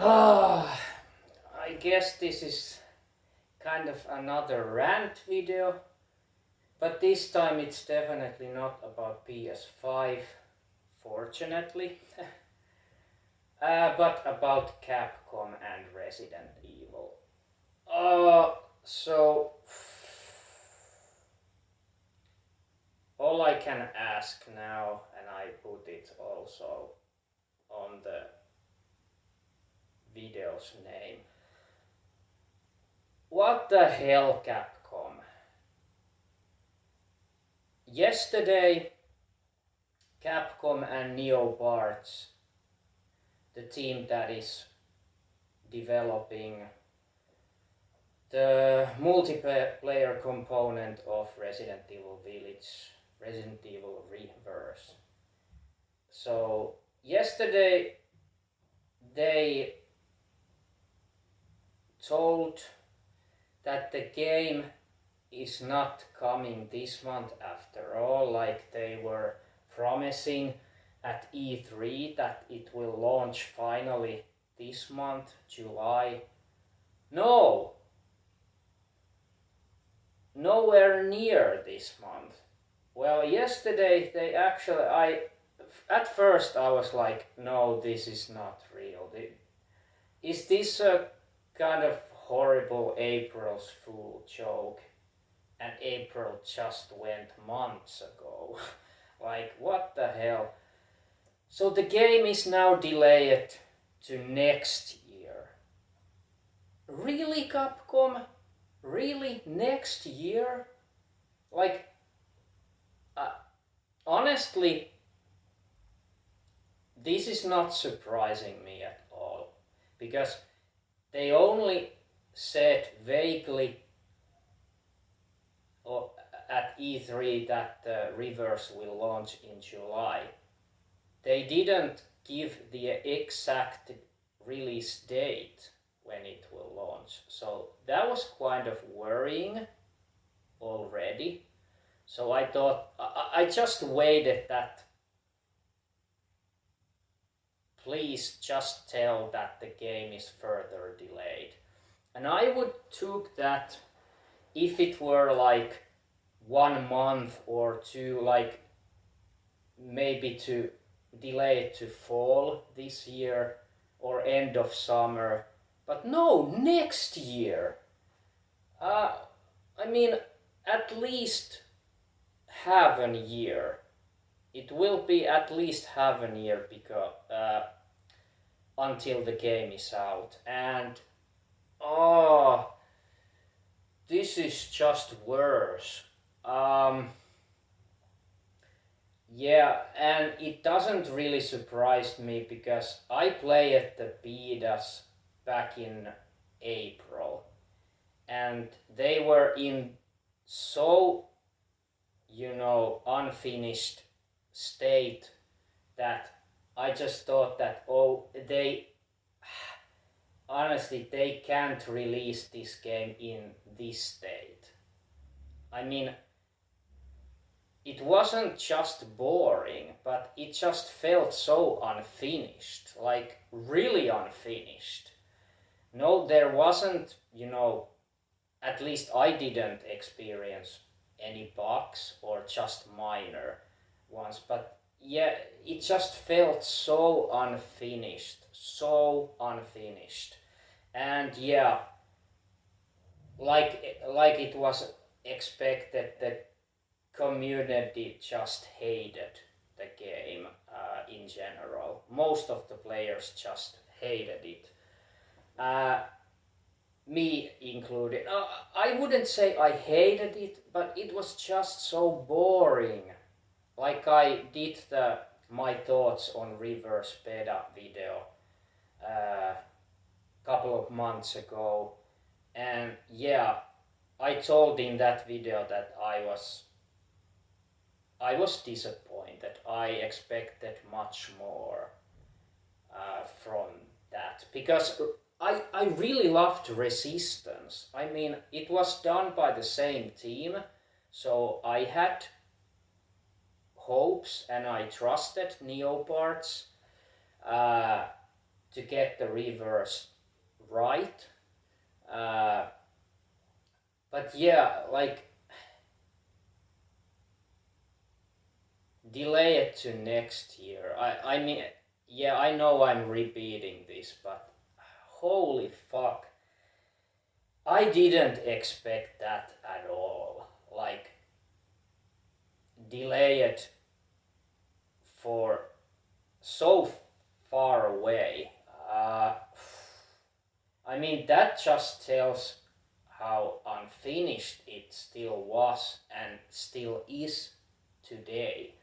Ah, I guess this is kind of another rant video, but this time it's definitely not about PS5, fortunately, but about Capcom and Resident Evil. So all I can ask now, and I put it also on the video's name. What the hell, Capcom? Yesterday, Capcom and Neobards, the team that is developing the multiplayer component of Resident Evil Village, Resident Evil Reverse. So, yesterday they told that the game is not coming this month after all, like they were promising at E3 that it will launch finally this month, July. No, nowhere near this month. Well, yesterday they actually, at first I was like, no, this is not real. Is this a kind of horrible April's Fool joke? And April just went months ago. Like, what the hell? So the game is now delayed to next year. Really, Capcom? Really? Next year? Like, uh, honestly, this is not surprising me at all. Because they only said vaguely at E3 that the Reverse will launch in July. They didn't give the exact release date when it will launch. So that was kind of worrying already. So I thought, I just waited that please just tell that the game is further delayed. And I would took that if it were like 1 month or two, like maybe to delay it to fall this year or end of summer. But no, next year. I mean, at least half a year. It will be at least half a year because until the game is out. And oh, this is just worse. Yeah, and it doesn't really surprise me because I played the betas back in April, and they were in so, unfinished state that I just thought that, honestly, they can't release this game in this state. I mean, it wasn't just boring, but it just felt so unfinished, like really unfinished. No, there wasn't, at least I didn't experience any bugs or just minor ones, but yeah, it just felt so unfinished, so unfinished. And yeah, like it was expected, the community just hated the game in general. Most of the players just hated it. Me included. I wouldn't say I hated it, but it was just so boring. Like I did my thoughts on Reverse Beta video a couple of months ago, and yeah, I told in that video that I was disappointed. I expected much more from that because I really loved Resistance. I mean, it was done by the same team, so I had hopes and I trusted Neoparts. to get the reverse right. Uh, but yeah, like delay it to next year. I mean, yeah, I know I'm repeating this, but holy fuck, I didn't expect that at all. Like delay it for so far away. I mean, that just tells how unfinished it still was and still is today.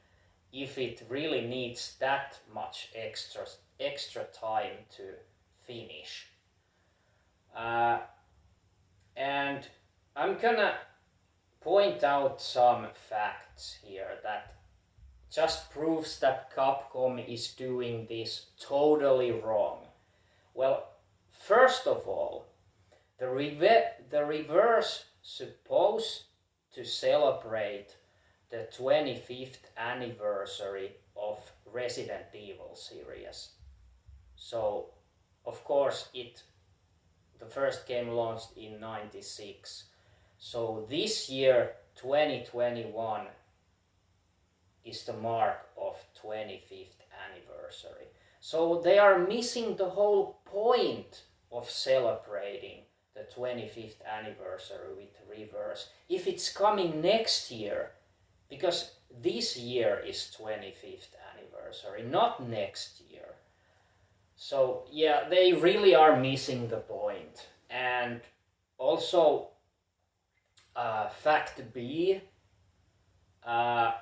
If it really needs that much extra time to finish, uh, and I'm gonna point out some facts here that just proves that Capcom is doing this totally wrong. Well, first of all, the reverse supposed to celebrate the 25th anniversary of Resident Evil series. So, of course, the first game launched in 96. So this year, 2021, is the mark of 25th anniversary. So they are missing the whole point of celebrating the 25th anniversary with reverse if it's coming next year, because this year is 25th anniversary, not next year. So yeah, they really are missing the point. And also, fact B, uh,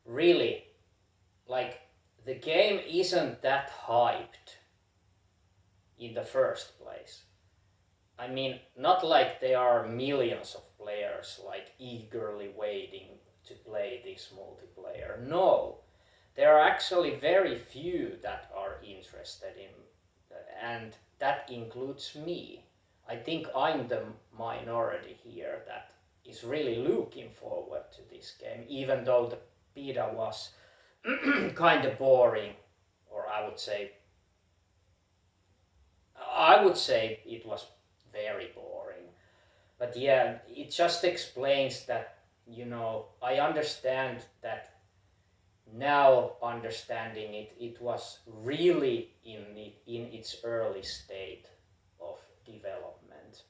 really, like, the game isn't that hyped in the first place. I mean, not like there are millions of players like eagerly waiting to play this multiplayer. No, there are actually very few that are interested in, and that includes me. I think I'm the minority here that is really looking forward to this game, even though the beta was kind of boring, or I would say it was very boring. But yeah, it just explains that, I understand that now, understanding it, it was really in its early state of development.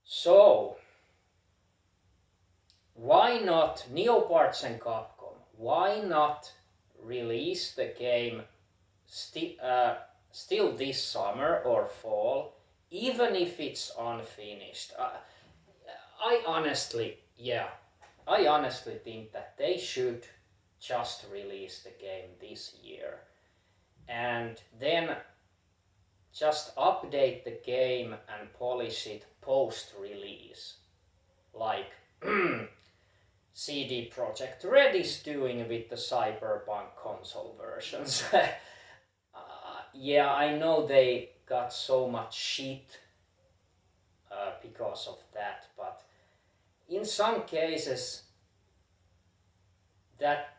So, why not Neoparts and Capcom? Why not release the game still this summer or fall, even if it's unfinished? I honestly, yeah, I honestly think that they should just release the game this year and then just update the game and polish it post-release, like CD Projekt Red is doing with the Cyberpunk console versions. Yeah, I know they got so much shit because of that, but in some cases that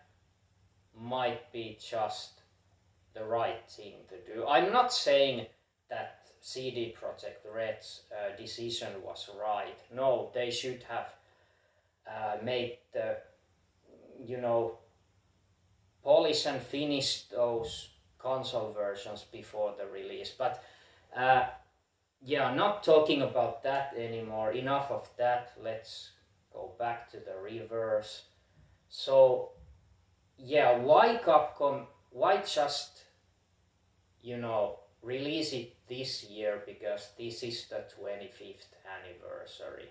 might be just the right thing to do. I'm not saying that CD Projekt Red's decision was right. No, they should have made the, polish and finish those console versions before the release. But yeah, not talking about that anymore. Enough of that. Let's go back to the reverse. So yeah, why Capcom? Why just release it this year? Because this is the 25th anniversary,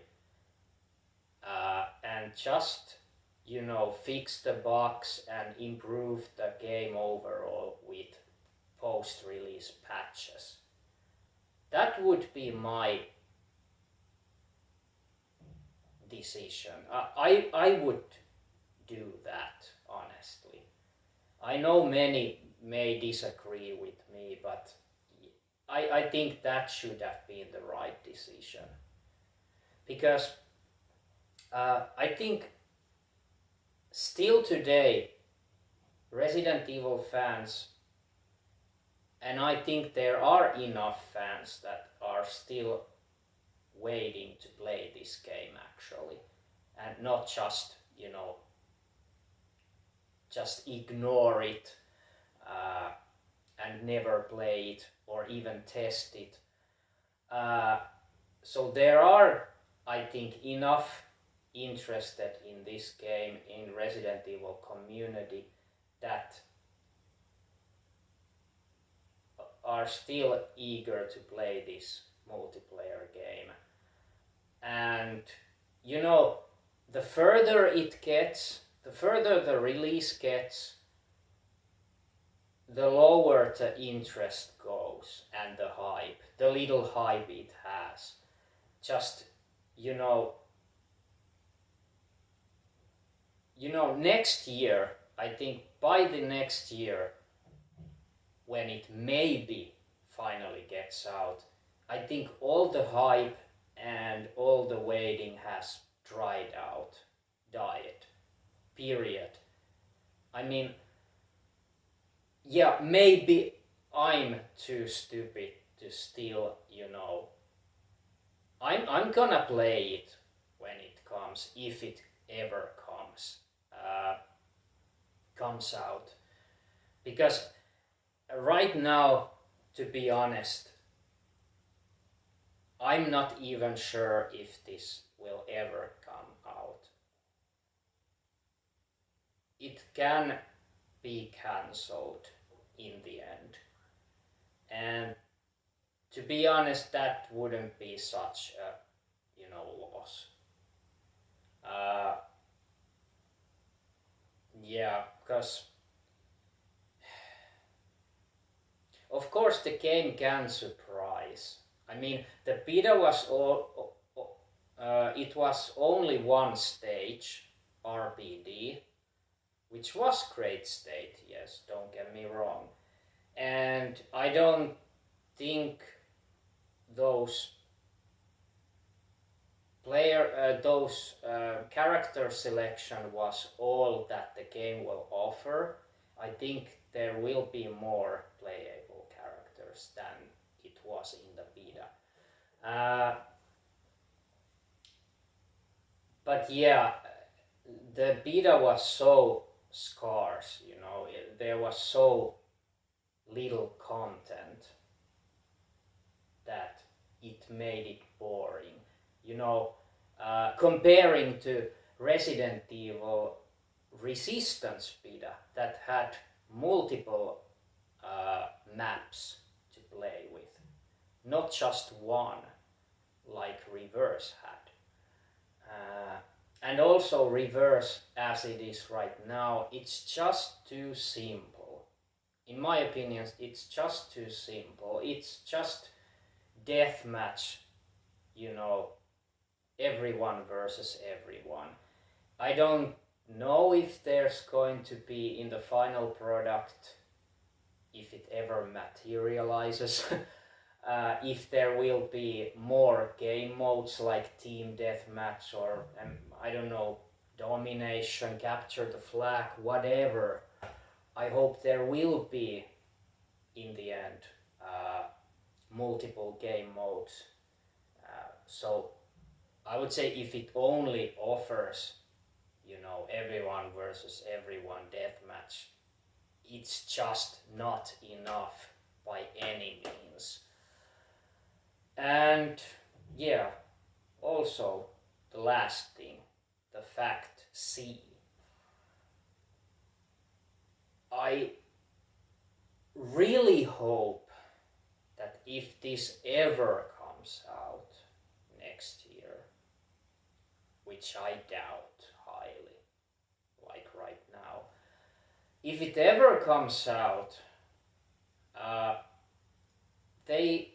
and just fix the bugs and improve the game overall with post-release patches. That would be my decision. I would do that, honestly. I know many may disagree with me, but I think that should have been the right decision. Because I think still today, Resident Evil fans And I think there are enough fans that are still waiting to play this game actually, and not just, just ignore it uh, and never play it or even test it. Uh, so there are, I think, enough interested in this game in Resident Evil community that are still eager to play this multiplayer game. And the further it gets, the further the release gets, the lower the interest goes and the hype, the little hype it has. Just, you know, next year, I think by the next year, when it maybe finally gets out, I think all the hype and all the waiting has dried out, died, period. I mean, yeah, maybe I'm too stupid to still, I'm gonna play it when it comes, if it ever uh, comes out. Because right now, to be honest, I'm not even sure if this will ever come out. It can be cancelled in the end. And to be honest, that wouldn't be such a, loss. Uh, yeah, because of course the game can surprise. I mean, the beta was it was only one stage, RBD, which was great state, yes, don't get me wrong. And I don't think those character selection was all that the game will offer. I think there will be more playable characters than it was in the beta. But yeah, the beta was so scarce, there was so little content that it made it boring. Comparing to Resident Evil Resistance beta that had multiple maps to play with, not just one like Reverse had. And also Reverse, as it is right now, it's just too simple. In my opinion, it's just too simple. It's just deathmatch, everyone versus everyone. I don't know if there's going to be in the final product, if it ever materializes, if there will be more game modes like team deathmatch or, I don't know, domination, capture the flag, whatever. I hope there will be, in the end, multiple game modes. So I would say if it only offers, everyone versus everyone deathmatch, it's just not enough by any means. And yeah, also the last thing, the fact C. I really hope that if this ever comes out next year, which I doubt highly, like right now, if it ever comes out, they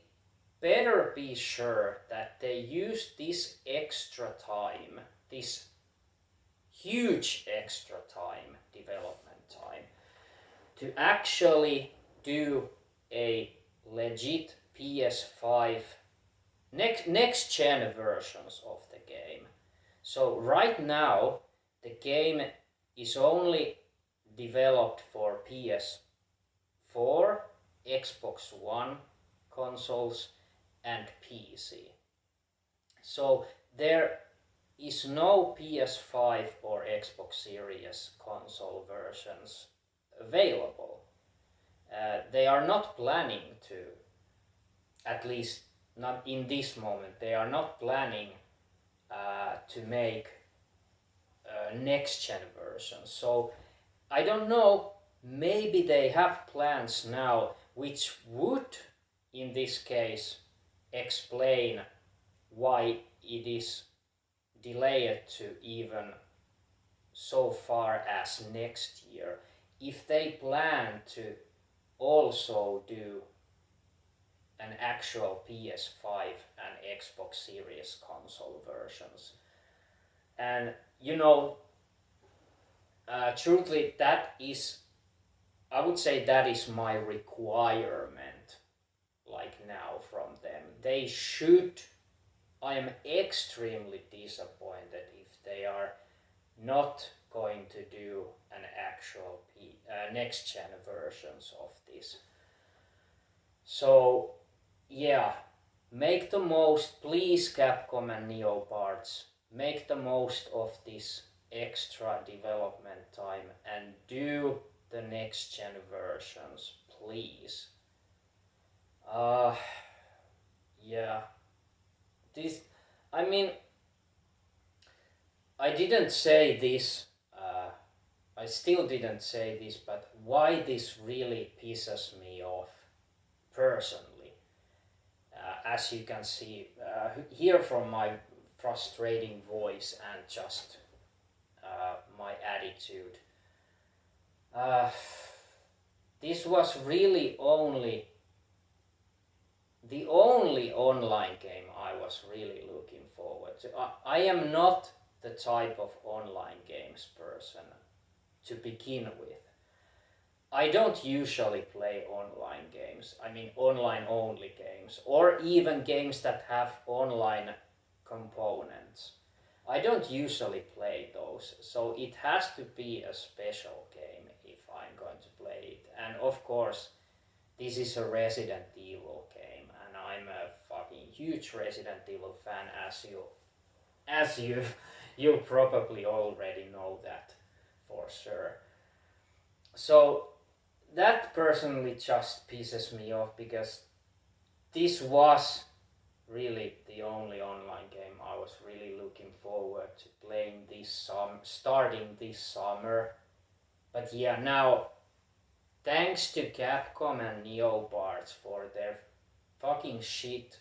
better be sure that they use this extra time, this huge extra time, development time, to actually do a legit PS5 next gen versions of the game. So right now the game is only developed for PS4, Xbox One consoles and PC. So there is no PS5 or Xbox Series console versions available. They are not planning to, at least not in this moment, they are not planning to make next gen versions. So I don't know, maybe they have plans now which would in this case explain why it is delayed to even so far as next year. If they plan to also do an actual PS5 and Xbox Series console versions. And you know, truthfully, that is, I would say that is my requirement, like now from them. They should, I am extremely disappointed if they are not going to do an actual next gen versions of this. So yeah, make the most, please, Capcom and Neoparts, make the most of this extra development time and do the next gen versions, please. Yeah, this, I mean, I didn't say this, I still didn't say this, but why this really pisses me off personally, as you can see, hear from my frustrating voice and just my attitude. This was really only the only online game I was really looking forward to. I am not the type of online games person to begin with. I don't usually play online games. I mean online only games, or even games that have online components. I don't usually play those, so it has to be a special game if I'm going to play it. And of course, this is a Resident Evil game, and I'm a fucking huge Resident Evil fan, as you probably already know that for sure. So that personally just pisses me off, because this was really the only online game I was really looking forward to playing starting this summer. But yeah, now thanks to Capcom and Neoparts for their fucking shit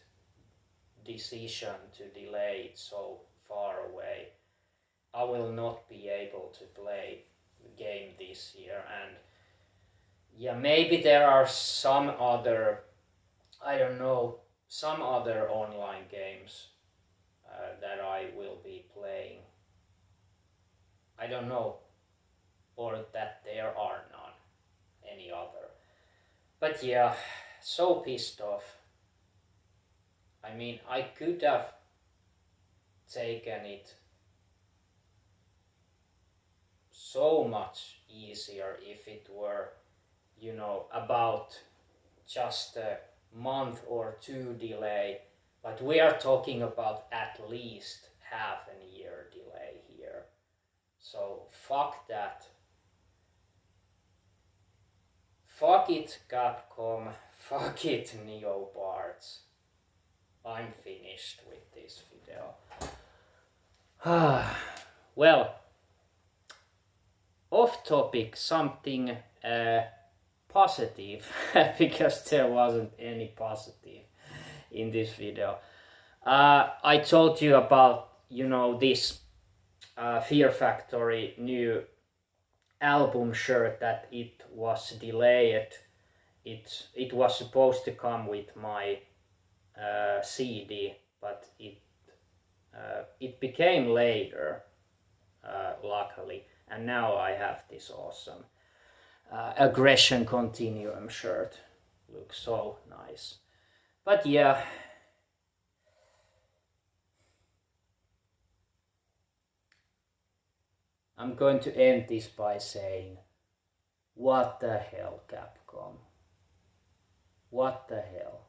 decision to delay it so far away, I will not be able to play the game this year. And yeah, maybe there are some other, I don't know, some other online games that I will be playing. I don't know, or that there are none, any other. But yeah, so pissed off. I mean, I could have taken it so much easier if it were, you know, about just a month or two delay, but we are talking about at least half a year delay here. So fuck that. Fuck it, Capcom. Fuck it, Neoparts. I'm finished with this video. Well, off topic, something positive, because there wasn't any positive in this video. I told you about, you know, this Fear Factory new album shirt, that it was delayed. It was supposed to come with my CD, but it became later, luckily, and now I have this awesome Aggression Continuum shirt. Looks so nice. But yeah, I'm going to end this by saying, what the hell, Capcom? What the hell?